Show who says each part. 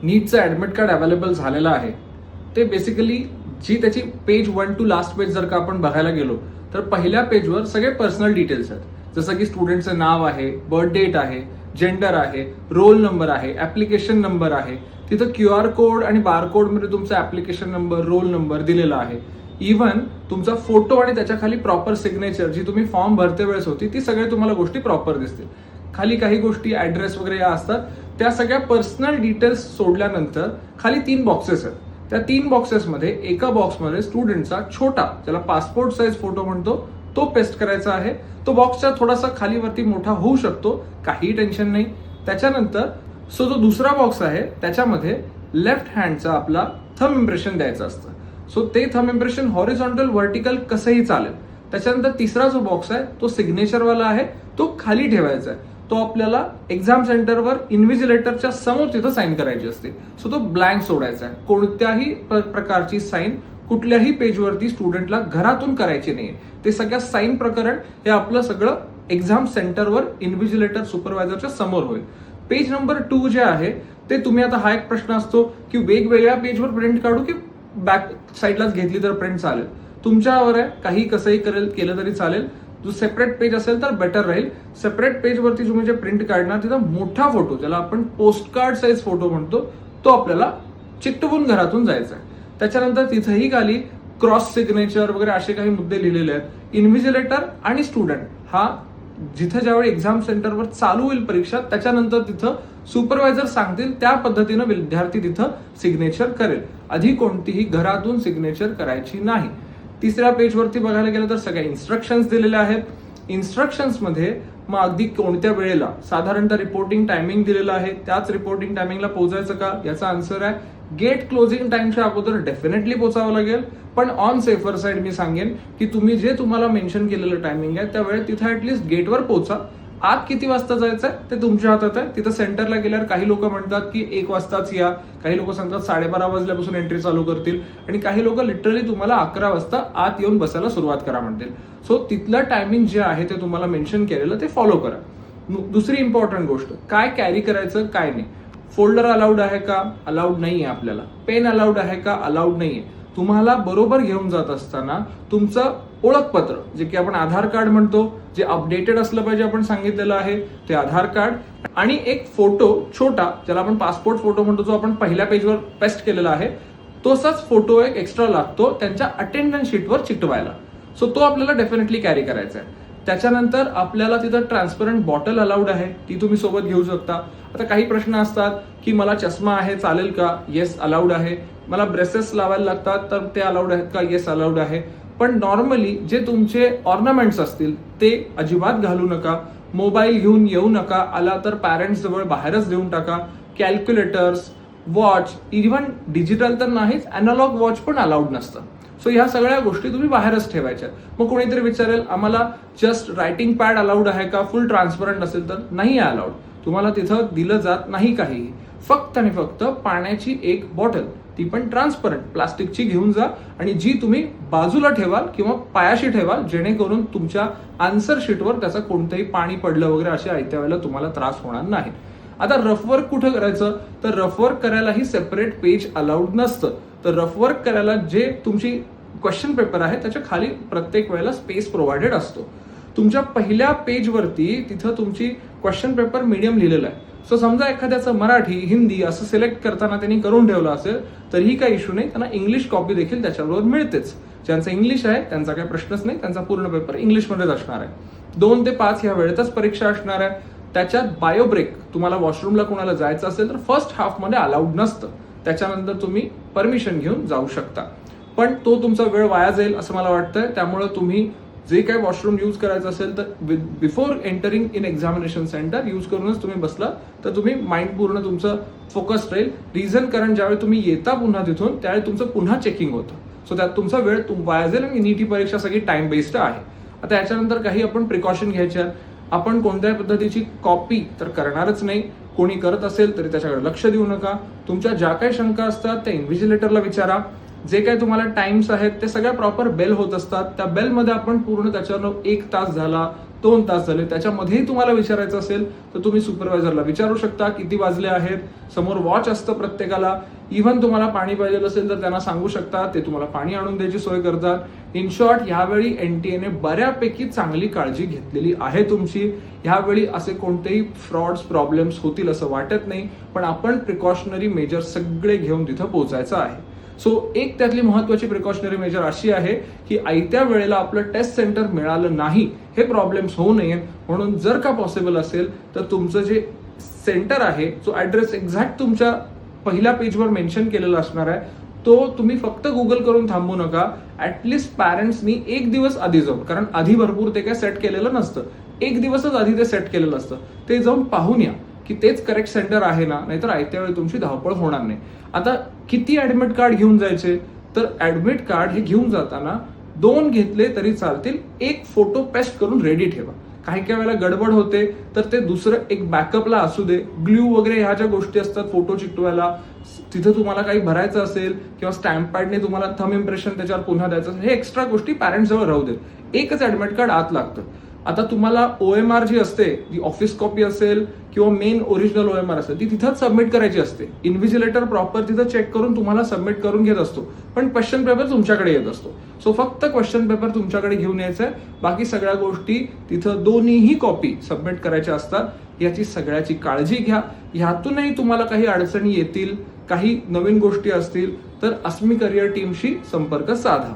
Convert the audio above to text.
Speaker 1: नीटचं admit card available झालेलं आहे ते बेसिकली जी त्याची पेज 1 टू लास्ट पेज जर का आपण बघायला गेलो तर पहिल्या पेजवर सगळे पर्सनल डिटेल्स आहेत, जसं की स्टुडंटचं नाव आहे, बर्थ डेट आहे, जेंडर आहे, रोल नंबर आहे, ऍप्लिकेशन नंबर आहे, तिथं QR कोड आणि बारकोड मध्ये तुमचा ऍप्लिकेशन नंबर, रोल नंबर दिलेला आहे. इव्हन तुमचा फोटो आणि त्याच्या खाली प्रॉपर सिग्नेचर जी तुम्ही फॉर्म भरते वेळेस होती ती सगळे तुम्हाला गोष्टी प्रॉपर दिसतील. खाली काही गोष्टी ऍड्रेस वगैरे या असतात, त्या सगळ्या पर्सनल डिटेल्स सोडल्यानंतर खाली 3 बॉक्सेस आहेत. त्या 3 बॉक्सेसमध्ये एका बॉक्समध्ये स्टुडंटचा छोटा, ज्याला पासपोर्ट साईज फोटो म्हणतो, तो पेस्ट करायचा आहे. तो बॉक्सचा थोडासा खाली वरती मोठा होऊ शकतो, काही टेन्शन नाही. त्याच्यानंतर जो दुसरा बॉक्स आहे त्याच्यामध्ये लेफ्ट हँडचा आपला थंब इम्प्रेशन द्यायचं असतं. सो ते थंब इम्प्रेशन हॉरिझॉन्टल व्हर्टिकल कसंही चालेल. त्याच्यानंतर तिसरा जो बॉक्स आहे तो सिग्नेचरवाला आहे, तो खाली ठेवायचा आहे. तो आपल्याला एक्झाम सेंटरवर इन्व्हिजिलेटरच्या समोर तिथं साईन करायची असते. सो तो ब्लँक सोडायचा आहे. कोणत्याही प्रकारची साईन कुठल्याही पेजवरती स्टुडंटला घरातून करायची नाहीये. ते सगळ्या साईन प्रकरण हे आपलं सगळं एक्झाम सेंटरवर इन्व्हिजिलेटर सुपरवायझरच्या समोर होईल. पेज नंबर 2 जे आहे ते तुम्ही, आता हा एक प्रश्न असतो की वेगवेगळ्या पेजवर प्रिंट काढू की बॅक साईडलाच घेतली तर प्रिंट चालेल. तुमच्यावर आहे, काही कसंही केलं तरी चालेल. जो सेपरेट पेज असेल तर बेटर राहील. सेपरेट पेजवरती तुम्ही जे प्रिंट काढणार तिथं मोठा फोटो, ज्याला आपण पोस्टकार्ड साईज फोटो म्हणतो, तो आपल्याला चिकटवून घरातून जायचा आहे. त्याच्यानंतर तिथंही खाली क्रॉस सिग्नेचर वगैरे असे काही मुद्दे लिहिलेले आहेत. इन्व्हिजिलेटर आणि स्टुडंट हा जिथं ज्यावेळी एक्झाम सेंटरवर चालू होईल परीक्षा त्याच्यानंतर तिथं सुपरवायझर सांगतील त्या पद्धतीनं विद्यार्थी तिथं सिग्नेचर करेल. आधी कोणतीही घरातून सिग्नेचर करायची नाही. तिसऱ्या पेजवरती बघायला गेलं तर सगळ्या इन्स्ट्रक्शन्स दिलेल्या आहेत. इन्स्ट्रक्शन्स मध्ये मग अगदी कोणत्या वेळेला साधारणतः रिपोर्टिंग टायमिंग दिलेलं आहे, त्याच रिपोर्टिंग टायमिंगला पोहोचायचं का, याचा आन्सर आहे गेट क्लोजिंग टाइमच्या अगोदर डेफिनेटली पोहोचावं लागेल. पण ऑन सेफर साईड मी सांगेन की तुम्ही जे तुम्हाला मेन्शन केलेलं टायमिंग आहे त्या वेळेत तिथं ऍटलीस्ट गेटवर पोहोचा. आत किती वाजता जायचंय ते तुमच्या हातात आहे. तिथं सेंटरला गेल्यावर काही लोक म्हणतात की 1 वाजताच या, काही लोक सांगतात 12:30 वाजल्यापासून एंट्री चालू करतील, आणि काही लोक लिटरली तुम्हाला 11 वाजता आत येऊन बसायला सुरुवात करा म्हणतील. सो तिथलं टायमिंग जे आहे ते तुम्हाला मेन्शन केलेलं ते फॉलो करा. दुसरी इम्पॉर्टंट गोष्ट, काय कॅरी करायचं काय नाही. फोल्डर अलाउड आहे का, अलाउड नाहीये. आपल्याला पेन अलाउड आहे का, अलाउड नाहीये. तुम्हाला बरोबर घेऊन जात असताना तुमचं ओळखपत्र, जे की आपण आधार कार्ड म्हणतो, जे अपडेटेड असलं पाहिजे आपण सांगितलेलं आहे ते आधार कार्ड, आणि एक फोटो छोटा, ज्याला आपण पासपोर्ट फोटो म्हणतो, जो आपण पहिल्या पेजवर पेस्ट केलेला आहे, तोच फोटो एक एक्स्ट्रा लागतो त्यांच्या अटेंडन्स शीटवर चिकटवायला. सो तो आपल्याला डेफिनेटली कॅरी करायचा आहे. त्याच्यानंतर आपल्याला तिथं ट्रान्सपरंट बॉटल अलाउड आहे, ती तुम्ही सोबत घेऊ शकता. आता काही प्रश्न असतात की मला चष्मा आहे चालेल का, येस अलाउड आहे. मला ब्रेसेस लावायला लागतात तर ते अलाउड आहेत का, येस अलाउड आहे. पण नॉर्मली जे तुमचे ऑर्नामेंट्स असतील ते अजिबात घालू नका. मोबाईल घेऊन येऊ नका. आला तर पॅरेंट्स जवळ बाहेरच देऊन टाका. कॅल्क्युलेटर्स, वॉच, इव्हन डिजिटल तर नाहीच, अॅनालॉग वॉच पण अलाउड नसतं. सो ह्या सगळ्या गोष्टी तुम्ही बाहेरच ठेवायच्या. मग कोणीतरी विचारेल आम्हाला जस्ट रायटिंग पॅड अलाउड आहे का, फुल ट्रान्सपरंट असेल तर नाही आहे अलाउड. तुम्हाला तिथं दिलं जात नाही काहीही. फक्त आणि फक्त पाण्याची एक बॉटल, ती पण ट्रान्सपरंट प्लास्टिकची घेऊन जा, आणि जी तुम्ही बाजूला ठेवाल किंवा पायाशी ठेवाल, जेणेकरून तुमच्या आन्सर शीटवर त्याचं कोणतंही पाणी पडलं वगैरे असे आयत्या वेळेला तुम्हाला त्रास होणार नाही. आता रफवर्क कुठं करायचं, तर रफवर्क करायलाही सेपरेट पेज अलाउड नसतं. तर रफवर्क करायला जे तुमची क्वेश्चन पेपर आहे त्याच्या खाली प्रत्येक वेळेला स्पेस प्रोव्हाइडेड असतो. तुमच्या पहिल्या पेजवरती तिथं तुमची क्वेश्चन पेपर मीडियम लिहिलेलं आहे. सो समजा एखाद्याचं मराठी, हिंदी असं सिलेक्ट करताना त्यांनी करून ठेवलं असेल तरीही काही इश्यू नाही, त्यांना इंग्लिश कॉपी देखील त्याच्याबरोबर मिळतेच. ज्यांचं इंग्लिश आहे त्यांचा काही प्रश्नच नाही, त्यांचा पूर्ण पेपर इंग्लिशमध्येच असणार आहे. 2 ते 5 ह्या वेळेतच परीक्षा असणार आहे. त्याच्यात बायो ब्रेक, तुम्हाला वॉशरूमला कोणाला जायचं असेल तर फर्स्ट हाफमध्ये अलाउड नसतं. त्याच्यानंतर तुम्ही परमिशन घेऊन जाऊ शकता. पण तो तुमचा वेळ वाया जाईल असं मला वाटतंय. त्यामुळे तुम्ही जे काही वॉशरूम यूज करायचं असेल तर before entering in examination centre use करूनच तुम्ही बसला तर तुम्ही माइंड पूर्ण तुमचं फोकस राहील. रिझन कारण ज्यावेळी तुम्ही येता पुन्हा तिथून त्यावेळी तुमचं पुन्हा चेकिंग होतं. सो त्यात तुमचा वेळ वाया जाईल आणि नीट ही परीक्षा सगळी टाइम बेस्ड आहे. आता याच्यानंतर काही आपण प्रिकॉशन घ्यायच्या. आपण कोणत्याही पद्धतीची कॉपी तर करणारच नाही. कोणी करत असेल तरी त्याच्याकडे लक्ष देऊ नका. तुमच्या ज्या काही शंका असतात त्या इन्व्हिजिलेटरला विचारा. जे काही तुम्हाला टाइम्स आहेत ते सगळ्या प्रॉपर बेल होत असतात. त्या बेलमध्ये आपण पूर्ण त्याच्यावर 1 तास झाला, 2 तास झाले, त्याच्यामध्येही तुम्हाला विचारायचं असेल तर तुम्ही सुपरवायझरला विचारू शकता किती वाजले आहेत. समोर वॉच असतं प्रत्येकाला. इव्हन तुम्हाला पाणी पाहिजे असेल तर त्यांना सांगू शकता, ते तुम्हाला पाणी आणून द्यायची सोय करतात. इन शॉर्ट, यावेळी एनटीएने बऱ्यापैकी चांगली काळजी घेतलेली आहे तुमची. ह्यावेळी असे कोणतेही फ्रॉड्स प्रॉब्लेम्स होतील असं वाटत नाही, पण आपण प्रिकॉशनरी मेजर सगळे घेऊन तिथं पोहोचायचं आहे. सो एक त्यातली महत्वाची प्रिकॉशनरी मेजर अशी आहे की आयत्या वेळेला आपलं टेस्ट सेंटर मिळालं नाही, हे प्रॉब्लेम्स होऊ नये म्हणून जर का पॉसिबल असेल तर तुमचं जे सेंटर आहे, जो ऍड्रेस एक्झॅक्ट तुमच्या पहिल्या पेजवर मेन्शन केलेला असणार आहे, तो तुम्ही फक्त गुगल करून थांबू नका. ऍटलिस्ट पॅरेंट्सनी एक दिवस आधी जाऊन, कारण आधी भरपूर ते काय सेट केलेलं नसतं, एक दिवसच आधी ते सेट केलेलं असतं, ते जाऊन पाहून या की तेच करेक्ट सेंटर आहे ना, नाहीतर आयत्या वेळी तुमची धावपळ होणार नाही. आता किती ऍडमिट कार्ड घेऊन जायचे, तर ऍडमिट कार्ड हे घेऊन जाताना 2 घेतले तरी चालतील. एक फोटो पेस्ट करून रेडी ठेवा. काही काही वेळेला गडबड होते तर ते दुसरं एक बॅकअपला असू दे. ग्ल्यू वगैरे ह्या ज्या गोष्टी असतात फोटो चिकटवायला, तिथं तुम्हाला काही भरायचं असेल किंवा स्टॅम्प पॅडने तुम्हाला थंब इम्प्रेशन त्याच्यावर पुन्हा द्यायचं असेल, हे एक्स्ट्रा गोष्टी पॅरेंट्स जवळ राहू देत. एकच ऍडमिट कार्ड आत लागतं. आता तुम्हाला OMR जी असते, जी ऑफिस कॉपी असेल किंवा मेन ओरिजिनल OMR असेल, ती तिथंच सबमिट करायची असते. इन्व्हिजिलेटर प्रॉपर तिथं चेक करून तुम्हाला सबमिट करून घेत असतो, पण क्वेश्चन पेपर तुमच्याकडे येत असतो. सो फक्त क्वेश्चन पेपर तुमच्याकडे घेऊन यायचंय. बाकी सगळ्या गोष्टी तिथं दोन्हीही कॉपी सबमिट करायच्या असतात. याची सगळ्याची काळजी घ्या. ह्यातूनही तुम्हाला काही अडचणी येतील, काही नवीन गोष्टी असतील तर अस्मी करिअर टीमशी संपर्क साधा.